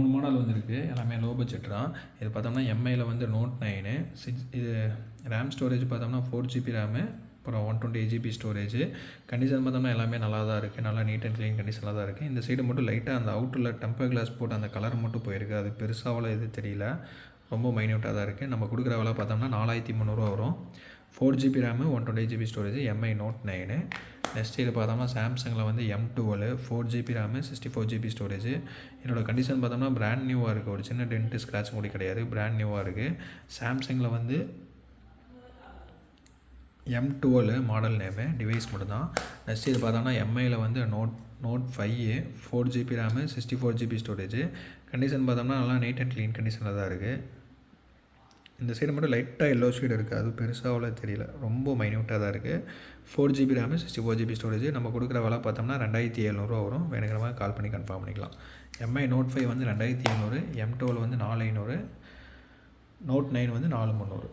3 model வந்துருக்கு. எல்லாமே low budget தான். இது பார்த்தோம்னா எம்ஐயில் வந்து நோட் 9 இது ரேம் ஸ்டோரேஜ் பார்த்தோம்னா 4GB ரேமு, அப்புறம் 128GB ஸ்டோரேஜ். கண்டிஷன் பார்த்தோம்னா எல்லாமே நல்லா தான் இருக்குது. நல்லா நீட் அண்ட் க்ளீன் கண்டிஷனில் தான் இருக்குது. இந்த சைடு மட்டும் லைட்டாக அந்த அவுட்டரில் டெம்பர் கிளாஸ் போட்டு அந்த கலர் மட்டும் போயிருக்கு. அது பெருசாக எது தெரியல, ரொம்ப மைன்யூட்டாக தான் இருக்குது. நம்ம கொடுக்குற விலை பார்த்தோம்னா 4300 வரும். 4GB RAM, 128GB storage, Mi note 9. Next இது பார்த்தோம்னா சாம்சங்கில் வந்து M12 4GB RAM, 64GB storage. என்னோட கண்டிஷன் பார்த்தோம்னா பிராண்ட் நியூவாக இருக்குது. ஒரு சின்ன டென்ட்டு ஸ்க்ராட்ச் கூட கிடையாது, பிராண்ட் நியூவாக இருக்குது. சாம்சங்கில் வந்து M12 மாடல் நேமு, டிவைஸ் மட்டும்தான். நெக்ஸ்ட் இது பார்த்தோம்னா எம்ஐயில் வந்து note 5 4GB RAM, 64GB storage. Condition பார்த்தோம்னா நல்லா நீட் அண்ட் க்ளீன் கண்டிஷனில் தான் இருக்குது. இந்த சைடு மட்டும் லைட்டாக எல்லோ ஷேட் இருக்குது. அது பெருசாக தெரியல, ரொம்ப மைன்யூட்டாக தான் இருக்குது. 4GB RAM, 64GB storage. நம்ம கொடுக்குற விலை பார்த்தோம்னா 2700 வரும். வேணுங்கிற மாதிரி கால் பண்ணி கன்ஃபார்ம் பண்ணிக்கலாம். எம்ஐ நோட் 5 வந்து 2700, M12 வந்து 4500, நோட் 9 வந்து 4300.